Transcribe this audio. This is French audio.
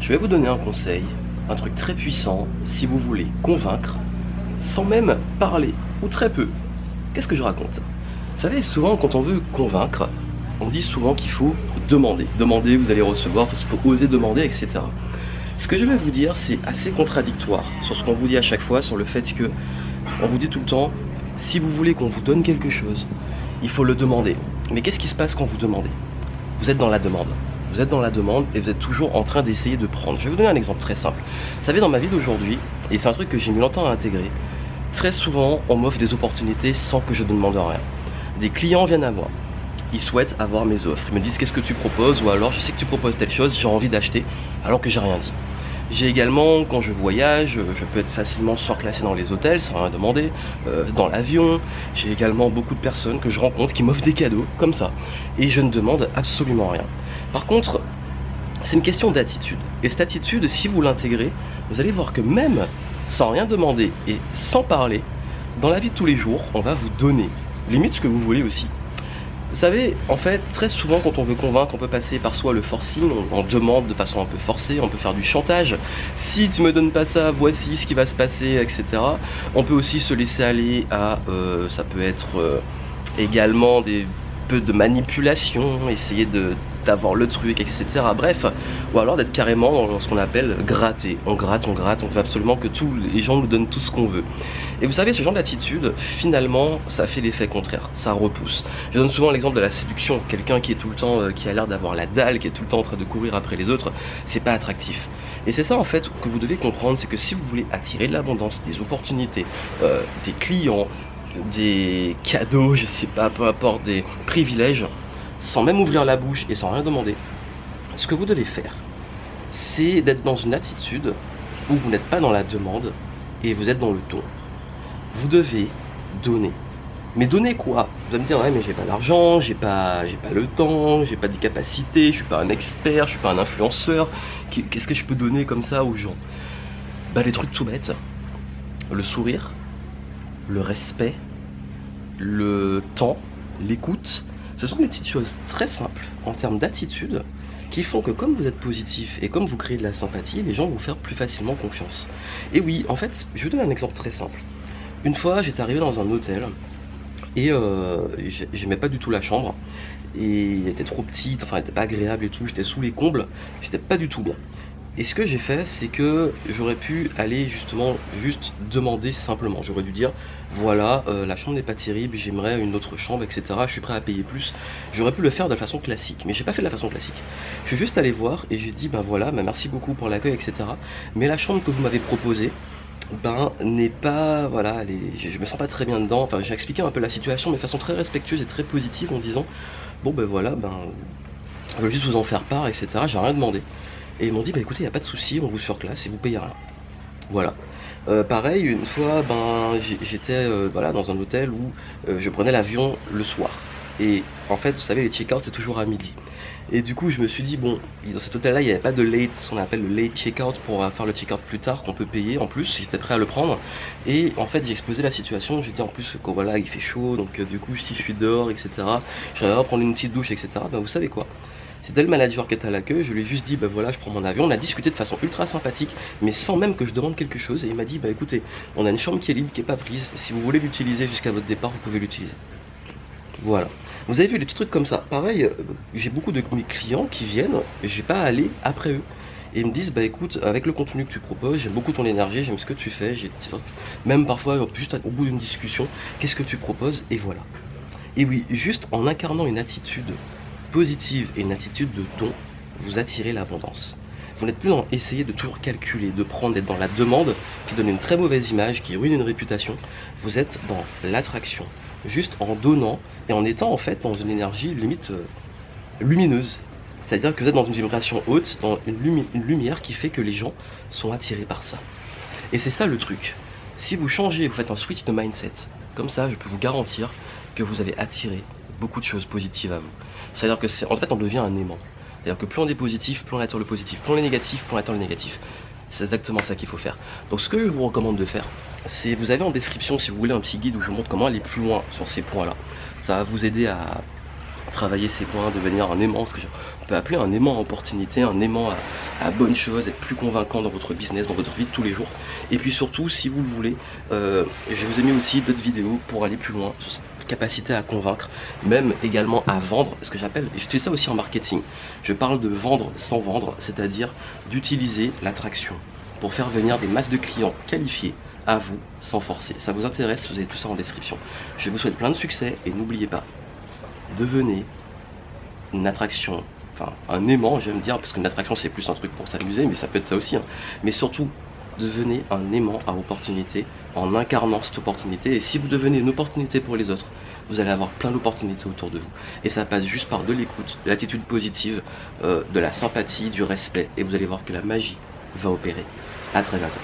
Je vais vous donner un conseil, un truc très puissant, si vous voulez convaincre, sans même parler, ou très peu. Qu'est-ce que je raconte? Vous savez, souvent quand on veut convaincre, on dit souvent qu'il faut demander. Demander, vous allez recevoir, il faut oser demander, etc. Ce que je vais vous dire, c'est assez contradictoire sur ce qu'on vous dit à chaque fois, sur le fait que on vous dit tout le temps, si vous voulez qu'on vous donne quelque chose, il faut le demander. Mais qu'est-ce qui se passe quand vous demandez? Vous êtes dans la demande. Vous êtes dans la demande et vous êtes toujours en train d'essayer de prendre. Je vais vous donner un exemple très simple. Vous savez, dans ma vie d'aujourd'hui, et c'est un truc que j'ai mis longtemps à intégrer, très souvent, on m'offre des opportunités sans que je ne demande rien. Des clients viennent à moi. Ils souhaitent avoir mes offres. Ils me disent qu'est-ce que tu proposes, ou alors je sais que tu proposes telle chose, j'ai envie d'acheter alors que j'ai rien dit. J'ai également, quand je voyage, je peux être facilement surclassé dans les hôtels sans rien demander, dans l'avion. J'ai également beaucoup de personnes que je rencontre qui m'offrent des cadeaux, comme ça. Et je ne demande absolument rien. Par contre, c'est une question d'attitude. Et cette attitude, si vous l'intégrez, vous allez voir que même sans rien demander et sans parler, dans la vie de tous les jours, on va vous donner, limite ce que vous voulez aussi. Vous savez, en fait, très souvent quand on veut convaincre, on peut passer par soit le forcing, on demande de façon un peu forcée, on peut faire du chantage. Si tu me donnes pas ça, voici ce qui va se passer, etc. On peut aussi se laisser aller à, ça peut être également des peu de manipulation, essayer d'avoir le truc, etc. Bref, ou alors d'être carrément dans ce qu'on appelle gratter. On gratte, on veut absolument que tous les gens nous donnent tout ce qu'on veut. Et vous savez, ce genre d'attitude, finalement, ça fait l'effet contraire, ça repousse. Je donne souvent l'exemple de la séduction. Quelqu'un qui est tout le temps, qui a l'air d'avoir la dalle, qui est tout le temps en train de courir après les autres, c'est pas attractif. Et c'est ça en fait que vous devez comprendre, c'est que si vous voulez attirer de l'abondance, des opportunités, des clients, des cadeaux, je sais pas, peu importe, des privilèges, sans même ouvrir la bouche et sans rien demander, ce que vous devez faire, c'est d'être dans une attitude où vous n'êtes pas dans la demande et vous êtes dans le don. Vous devez donner. Mais donner quoi? Vous allez me dire, ouais, mais j'ai pas l'argent, j'ai pas le temps, j'ai pas des capacités, je suis pas un expert, je suis pas un influenceur. Qu'est-ce que je peux donner comme ça aux gens? Bah, les trucs tout bêtes. Le sourire, le respect, le temps, l'écoute, ce sont des petites choses très simples en termes d'attitude qui font que comme vous êtes positif et comme vous créez de la sympathie, les gens vont vous faire plus facilement confiance. Et oui, en fait, je vais vous donner un exemple très simple. Une fois, j'étais arrivé dans un hôtel et j'aimais pas du tout la chambre et elle était trop petite, enfin elle était pas agréable et tout, j'étais sous les combles, j'étais pas du tout bien. Et ce que j'ai fait, c'est que j'aurais pu aller justement juste demander simplement. J'aurais dû dire, voilà, la chambre n'est pas terrible, j'aimerais une autre chambre, etc. Je suis prêt à payer plus. J'aurais pu le faire de la façon classique, mais j'ai pas fait de la façon classique. Je suis juste allé voir et j'ai dit, ben voilà, ben merci beaucoup pour l'accueil, etc. Mais la chambre que vous m'avez proposée, ben n'est pas, voilà, je me sens pas très bien dedans. Enfin, j'ai expliqué un peu la situation, mais de façon très respectueuse et très positive, en disant, bon ben voilà, ben je veux juste vous en faire part, etc. J'ai rien demandé. Et ils m'ont dit, bah écoutez, il n'y a pas de souci, on vous surclasse et vous payez rien. Voilà. Pareil, une fois, ben, j'étais voilà, dans un hôtel où je prenais l'avion le soir. Et en fait, vous savez, les check-out, c'est toujours à midi. Et du coup, je me suis dit, bon, dans cet hôtel-là, il n'y avait pas de late, ce qu'on appelle le late check-out pour faire le check-out plus tard, qu'on peut payer en plus. J'étais prêt à le prendre. Et en fait, j'ai exposé la situation. J'ai dit en plus que voilà, il fait chaud, donc du coup, si je suis dehors, etc., j'aimerais prendre une petite douche, etc. Ben, vous savez quoi? C'était le manager qui était à l'accueil, je lui ai juste dit, bah voilà, je prends mon avion. On a discuté de façon ultra sympathique, mais sans même que je demande quelque chose. Et il m'a dit, bah écoutez, on a une chambre qui est libre, qui est pas prise. Si vous voulez l'utiliser jusqu'à votre départ, vous pouvez l'utiliser. Voilà. Vous avez vu les petits trucs comme ça. Pareil, j'ai beaucoup de mes clients qui viennent, j'ai pas à aller après eux. Et ils me disent, bah écoute, avec le contenu que tu proposes, j'aime beaucoup ton énergie, j'aime ce que tu fais, même parfois, juste au bout d'une discussion, qu'est-ce que tu proposes? Et voilà. Et oui, juste en incarnant une attitude positive et une attitude de don, vous attirez l'abondance. Vous n'êtes plus dans essayer de toujours calculer, de prendre, d'être dans la demande qui donne une très mauvaise image, qui ruine une réputation. Vous êtes dans l'attraction, juste en donnant et en étant en fait dans une énergie limite lumineuse. C'est-à-dire que vous êtes dans une vibration haute, dans une lumière qui fait que les gens sont attirés par ça. Et c'est ça le truc. Si vous changez, vous faites un switch de mindset, comme ça je peux vous garantir que vous allez attirer beaucoup de choses positives à vous. C'est-à-dire que en fait on devient un aimant. C'est-à-dire que plus on est positif, plus on attire le positif. Plus on est négatif, plus on attire le négatif. C'est exactement ça qu'il faut faire. Donc ce que je vous recommande de faire, c'est, vous avez en description si vous voulez un petit guide où je vous montre comment aller plus loin sur ces points-là. Ça va vous aider à travailler ses points, devenir un aimant, ce que on peut appeler un aimant à opportunité, un aimant à bonne chose, être plus convaincant dans votre business, dans votre vie de tous les jours. Et puis surtout, si vous le voulez, je vous ai mis aussi d'autres vidéos pour aller plus loin sur cette capacité à convaincre, même également à vendre, ce que j'appelle, et je fais ça aussi en marketing. Je parle de vendre sans vendre, c'est-à-dire d'utiliser l'attraction pour faire venir des masses de clients qualifiés à vous sans forcer. Ça vous intéresse, vous avez tout ça en description. Je vous souhaite plein de succès et n'oubliez pas, devenez une attraction, enfin un aimant j'aime dire, parce qu'une attraction c'est plus un truc pour s'amuser, mais ça peut être ça aussi, hein. Mais surtout, devenez un aimant à opportunité en incarnant cette opportunité. Et si vous devenez une opportunité pour les autres, vous allez avoir plein d'opportunités autour de vous. Et ça passe juste par de l'écoute, de l'attitude positive, de la sympathie, du respect. Et vous allez voir que la magie va opérer. À très bientôt.